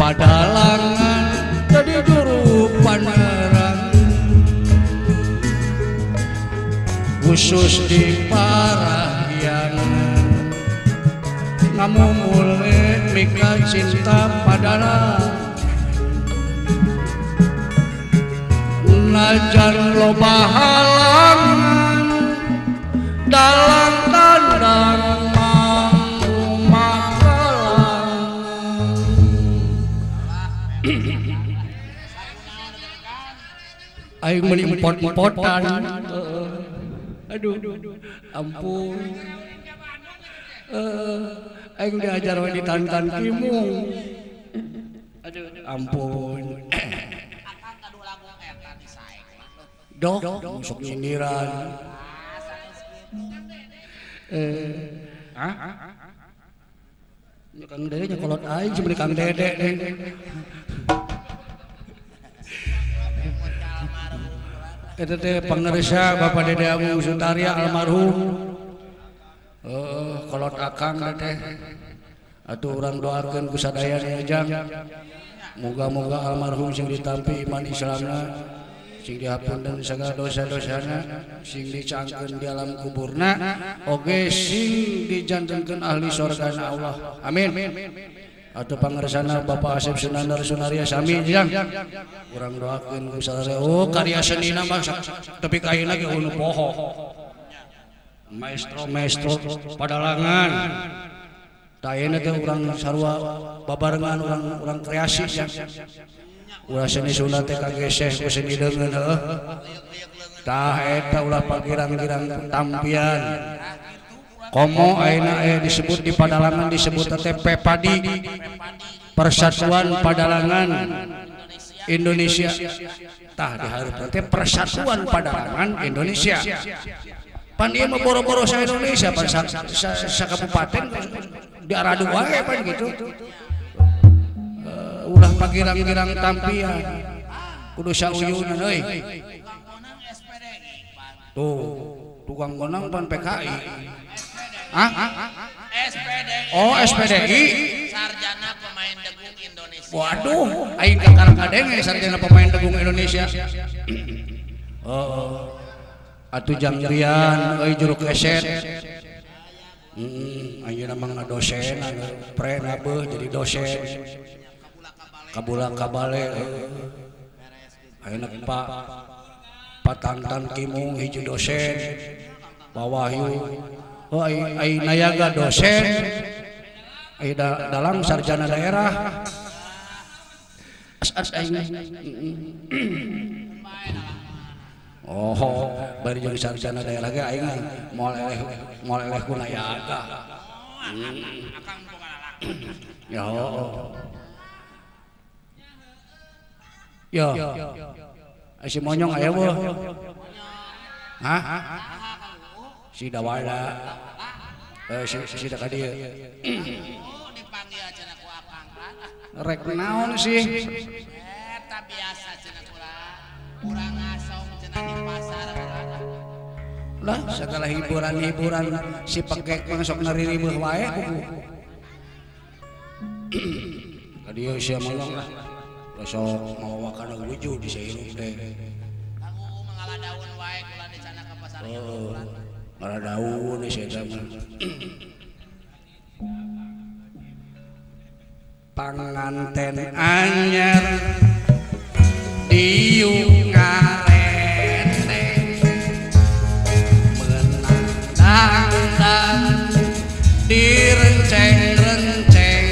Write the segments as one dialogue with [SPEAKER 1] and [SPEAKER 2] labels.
[SPEAKER 1] padalangan jadi juru panerang khusus di Parahyangan ngamumule mika cinta padalang najan loba halangan dalam tandang mampu makalang aing meuli empot-empotan aduh ampun aing diajar we di Tantan Kimung aduh ampun dok sok nyindiran Kang Dede nyekolot aing sebenarnya Kang Dede eta teh pangaresa Bapak Dede Agung Sutaria almarhum kolot akang teh atuh urang doakeun ku sadayana jang moga-moga almarhum sing ditampi iman Islamna sing dihapunten sagala dosa-dosana sing dicangkeun di alam kuburna oge sing dijantenkeun ahli surgana Allah amin atuh pangaresana Bapak Asep Sunandar Sunaria sami jang urang doakeun ku sadaya karya senina mah tapi kaina ge unu poho maestro padalangan tayana teh urang sarua babarengan urang kreasi jang ulah seni Sunda teh kageseh ku seni deungeun heuh tah eta ulah pagirang-girang tampian komo ayeuna disebut di Padalangan disebut teh Pepadi Persatuan Padalangan Indonesia tah dihareupeun teh Persatuan Padalangan Indonesia pan ieu mah boro-boro sa Indonesia pan sa kabupaten diaradu wae pan gitu ulah pagirang-girang tampian kudu sauyunan euy tuh tukang konang pan PKI SPDI oh SPDI sarjana pemain degung Indonesia waduh aing kakang kadeng sarjana pemain degung Indonesia atuh jangjrian euy juru keset ayeuna mah ngadosen pre nabeuh jadi dosen kabula kabale ayeuna Pak Tantan Kimung hiji dosen Pak Wahyu ai nayaga dosen ai dalam sarjana daerah bari jeung sarjana daerah ge aing moal eleh ku nayaga ya yo si monyong aya weuh hah si dawala si da ka dieu dipanggil cenah ku akang rek naon sih eta biasa cenah urang ngasong cenah di pasar lah segala hiburan si pegek mah sok naririweuh wae kuku ka dieu sia monyong lah sok mawakan wujud di saeureum teh kamu mengaladaun wae kula di sana ka pasar ngaladaun di saeureum panganten anyar diuk ngarente menang dangdang direnceng-renceng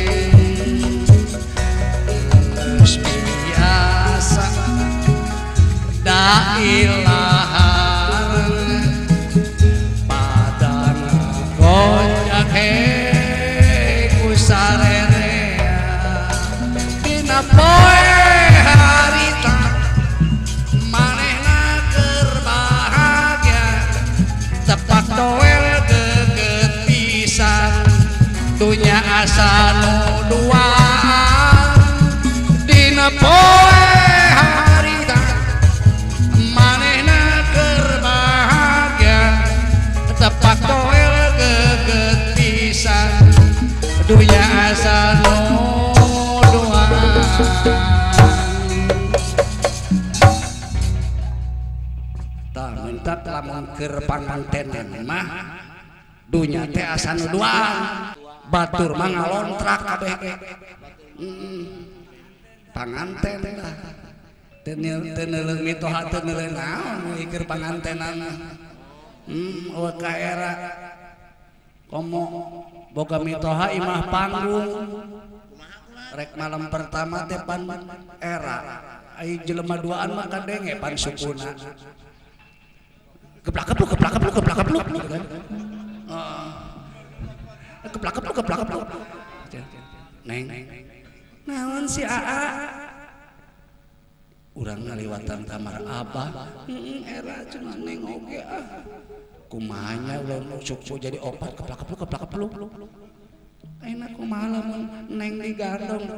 [SPEAKER 1] geus biasa da ilahar padang gojak ku sarerea dina poe harita manehna keur bahagia tepak toel geget pisan dunya asa nu duaan dina poe harita manehna keur bahagia tepak toel geget pisan dunya asa nu duaan budak lamun keur pangantenan mah dunya teh asa nu duaan batur mah ngalontrak kabeh panganten lah teu neuleung mitoha teu neuleung naon keur pangantenan eueuh ka era komo boga mitoha imah panggung rek malam pertama teh pan era ai jelema duaan mah kadenge pan sukuna geplak-gepluk gitu kan geplak-gepluk neng naon si Aa urang ngaliwatan kamar abah era cuma neng oge kumanya ulah suku jadi opat keplak-kepluk enak kumaha lamun neng digandong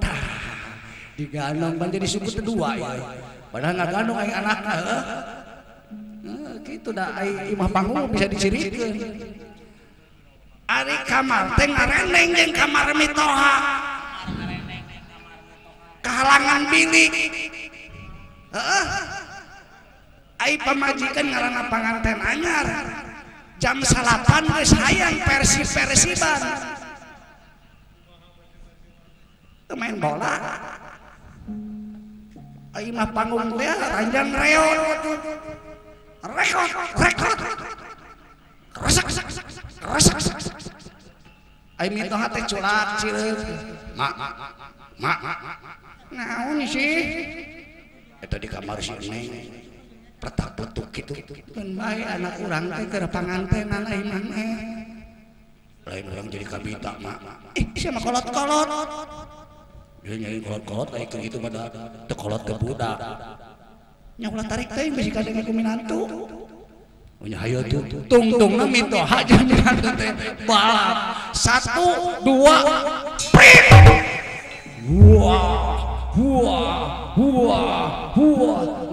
[SPEAKER 1] digandong ban jadi suku kedua ya padahal ngagandong aya anakna kitu da ai imah panggung bisa dicirikeun ari kamar teh ngareneng jeung kamar mitoha kahalangan bilik ai pamajikan ngaranna panganten anyar jam 8 geus hayang Persib-Persiban main bola ai mah panggung teh ranjang reot rekot resak ai mitoha teh culak cileuk mak naon sih eta di kamar si neng petak-petuk kitu mun bae anak urang teh keur pangantenan ai mah lain urang jadi kabita mak sia mah kolot-kolot dia nyanyi kolot-kolot lain kitu pada teu kolot ke budak nya ulah tarik teuing bisi kadenge ku minantu nya hayu tuh tungtungna mitoha jeung minantu teh balap 1 2 prit Huah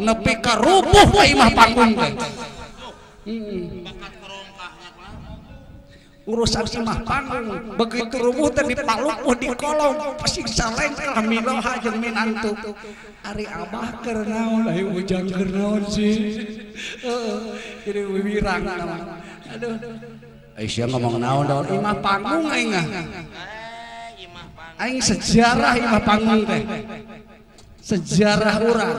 [SPEAKER 1] nepi ka rubuh ka imah panggung teh urusan imah panggung begitu rubuh teh dipaluk di kolong pasiksa lengkel mitoha jeung minantu ari abah keur naon ai ujang keur naon sih jadi wiwirang aduh Aisyah ngomong naon daun imah panggung aing aing sejarah imah panggung teh sejarah urang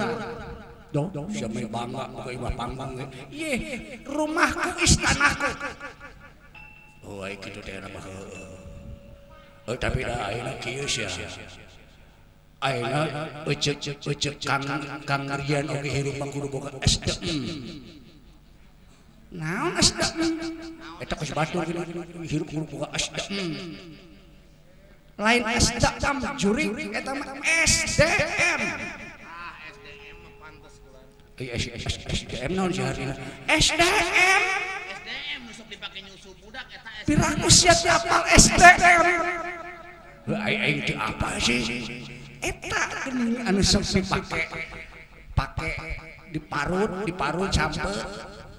[SPEAKER 1] dong siapa yang bangga ke imah panggung ye rumahku istanaku oh ai kitu teh mah tapi da ayeuna kieu sia ayeuna eceuk kang ngarian oge hirup mah kudu boga SDM naon SDM eta geus batur hirup kudu boga SDM lain SDM jurig eta mah SDM SDM mah pantes kula SDM naon sih harina SDM sok dipake nyusu budak eta SDM piraku sia apal SDM aing teh apa sih eta geuning anu sok dipake diparut campe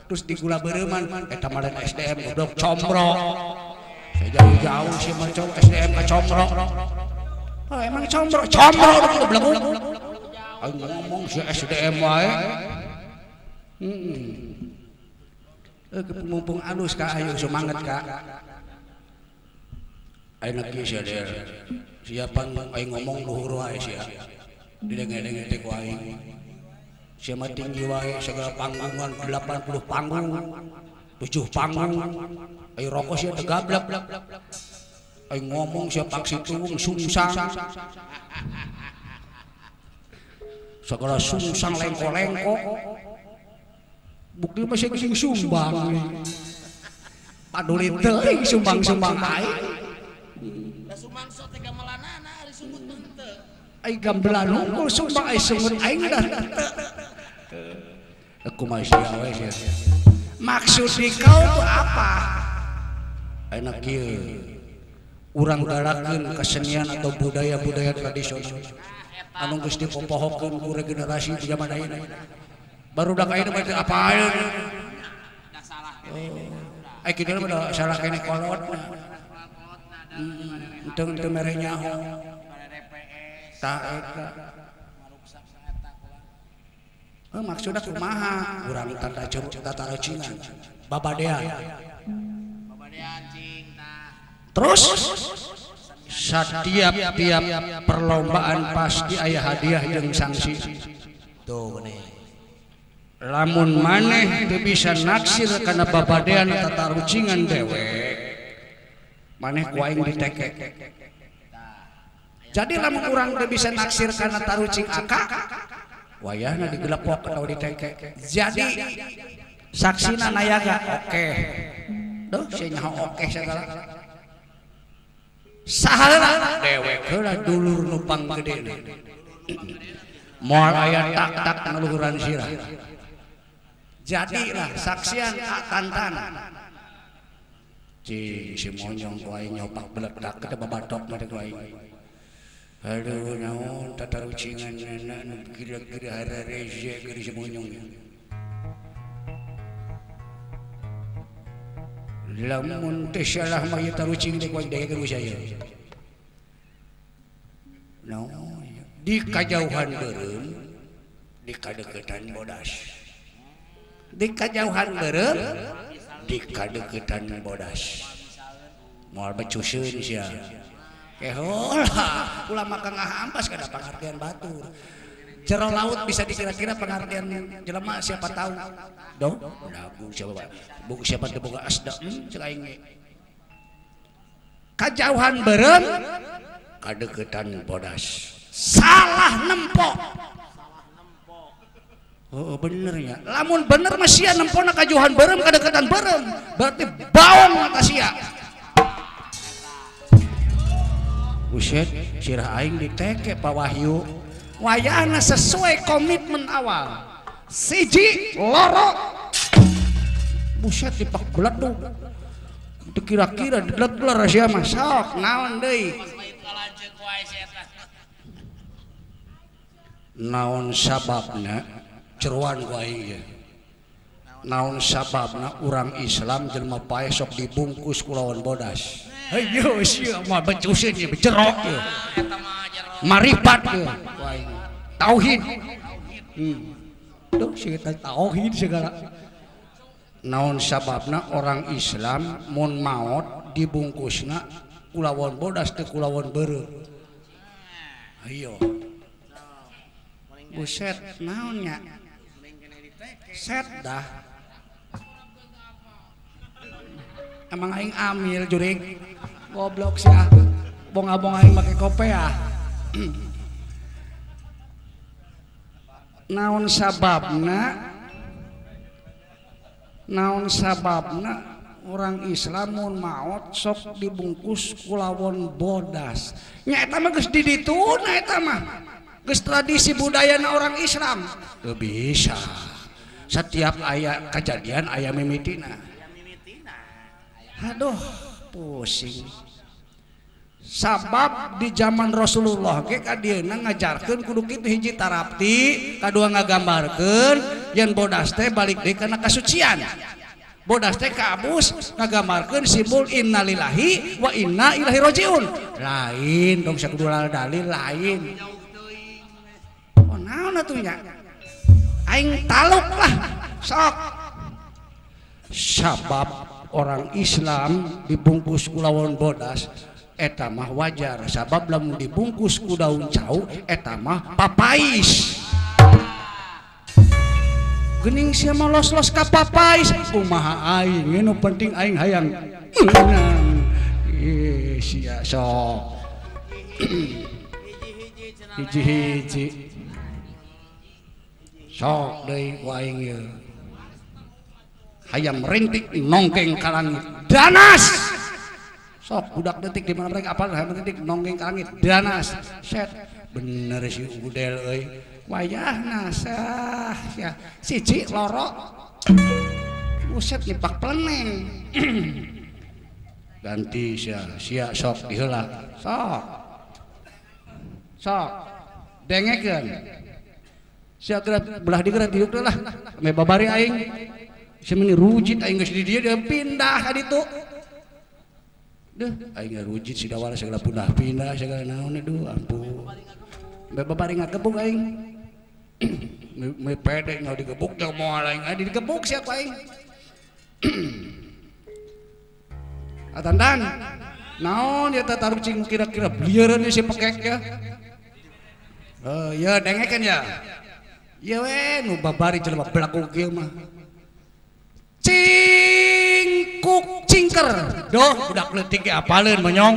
[SPEAKER 1] terus digula beureuman eta mah lain SDM godok combro jauh sih macam SDM ke combro oh emang combro udah belum aing ngomong si SDM wae mumpung alus ka ayo semangat ka ayeuna kieu sia der siapa aing ngomong luhur wae sia didenge-denge teh ku aing sia mah tinggi wae segala panggungan 80 panggung 7 panggung ayo rokok sia teu gablek aing ngomong sia paksi tuwung sungsang segala sungsang lengko-lengko bukti masih sing sumbang paduli teuing sumbang-sumbang aing da sumangso teh gamelanana ari sumut teu aing gamelan hungkul sumbang aing sumut aing da teu aku masih awe sia maksud di kau tuh apa enak kieu urang galakeun kesenian atau budaya-budaya tradisional anu geus dipopohokeun ku regenerasi di zaman ayeuna barudak ayeuna mah apa aya ai kitu mah salah kene kolot teu mere nyaho ta eta Maksudnya kumaha urang tanda tatarucingan babadean terus setiap perlombaan pasti aya hadiah jeung sanksi tuh bener lamun maneh teu bisa naksir kana babadean tatarucingan dewe maneh ku aing diteke jadi lamun urang teu bisa naksir kana tarucing akak wayahna digelepok atau diteke jadi saksina nayaga oke duh sia nyaho oke segala sahala dewek heula dulur nu panggedena moal aya tak-tak ngaluhuran sirah jadilah saksian tantan si monyong ku aing nyopak beledak teh babatok mah ku aing aduh naon tatarucingan nu kira-kira harareze geus si monyong lamun teh salah mah ieu tarucing teh ku aing daya ku saya naon di kajauhan beureum di kadeukeutan bodas di kajauhan beureum di kadeukeutan bodas moal becuseun sia keholah ulah maka ngahampas kada pangartian batur jero laut bisa dikira-kira pengertian jelema siapa tahu dong lagu siapa teu boga asda ceuk aing kajauhan beureum kadeuketan bodas salah nempok oh bener ya lamun bener mah sia nempona kajauhan beureum kadeuketan beureum berarti baong ka sia buset sirah aing diteke Pak Wahyu wayahna sesuai komitmen awal siji loro buset dipak beledug teu kira-kira dilegler sia mah sok naon deui naon sababna ceruan ku aing naon sababna urang Islam jelema paeh sok dibungkus ku lawan bodas ayo sia mah becuseun ieu becerok ieu eta mah marifat ieu tauhid tuh si eta tauhid segala naon sababna orang Islam mun maot dibungkusna kulawan bodas teu kulawan beureum ayo buset naonnya set dah emang aing amil jurig goblok sia bonga-bonga aing make kopea naon sababna orang Islam mun maot sok dibungkus kulawan bodas nya eta mah geus didituna eta mah geus tradisi budayana orang Islam teu bisa setiap aya kejadian aya mimitina aduh pusing sabab di zaman Rasulullah ge kadieuna ngajarkeun kudu kitu hiji tarapti kadua ngagambarkeun yen bodas teh balik deui kana kasucian bodas teh kabus ngagambarkeun simbol innalillahi wa inna ilaihi rajiun lain dong sakudu dalil lain oh naon atuh nya aing taluk lah sok sabab orang Islam dibungkus kulawan bodas eta mah wajar sabab lamun dibungkus ku daun cau eta mah papais geuning sia mah los-los ka papais kumaha aing nu penting aing hayang menang sia sok hiji-hiji sok deui ku aing ieu hayam rintik nongkeng ka langit danas sok budak detik di mana mereka apal hayam rintik nongkeng ka langit danas set bener si udel euy wayahna sah ya siji loro buset nipak pleneng ganti sia sok diheula sok dengekeun sia geura belah digeura diuk lah me babari aing semeni rujit aing geus di dieu dia pindah ka ditu deuh aing rujit si dawala segala pindah segala naon aduh ampun babari ngagebug aing me pede nya digebuk teh moal aing digebuk sia ku aing. Atandan naon ya teh taruk cing kira-kira blieureun si pekek ya. Ya dengekeun ya. Ya we nu babari jelema belaku kieu mah. Cingkuk cingker. Doh budak leutik ge apaleun monyong.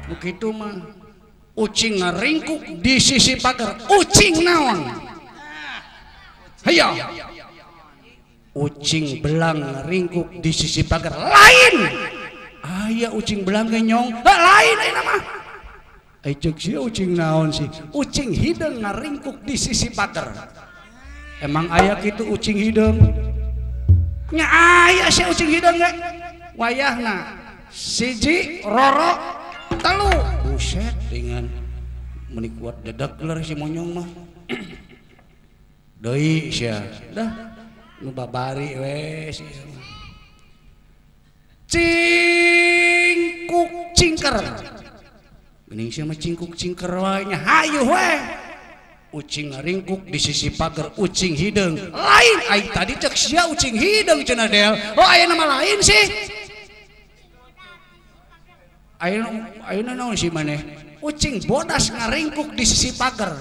[SPEAKER 1] Nu kitu mah. Ucing ngaringkuk di sisi pagar. Ucing naon? Hayo. Ucing belang ngaringkuk di sisi pagar. Lain. Aya ucing belang ge nyong. Lain ayeuna mah. Cek sia ucing naon sih? Ucing hideung ngaringkuk di sisi pagar. Emang aya kitu ucing hideung? Nya aya si ucing hideung ge. Wayahna siji roro telu. Buset dengan meuni kuat dedak ler si monyong mah. Deui sia. Dah nu babari we si. Cingkuk cingker. Geuning sia mah cingkuk cingker wae nya hayu we. Ucing ngaringkuk di sisi pagar ucing hideung. Lain ai tadi cek sia ucing hideung cenah del. Oh aya nama lain sih. Ayeuna naon sih maneh? Ucing bodas ngaringkuk di sisi pagar.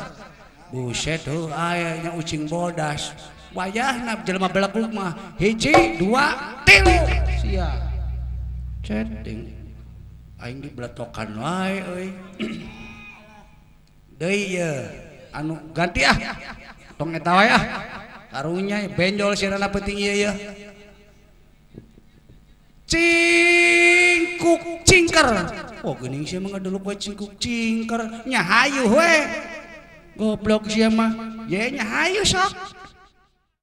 [SPEAKER 1] Buset heuh aya nya ucing bodas. Wayahna jelema belekuk mah hiji, dua, tilu. Sia. Ceding. Aing dibletokan wae euy. Deui ye. Anu ganti ah tong eta wae ah karunya benjol sirana penting ieu ya cingkuk cingker. Oh geuning sia mah ngadeluk wae cingkuk cingker nya hayu we goblok sia mah ye nya hayu sok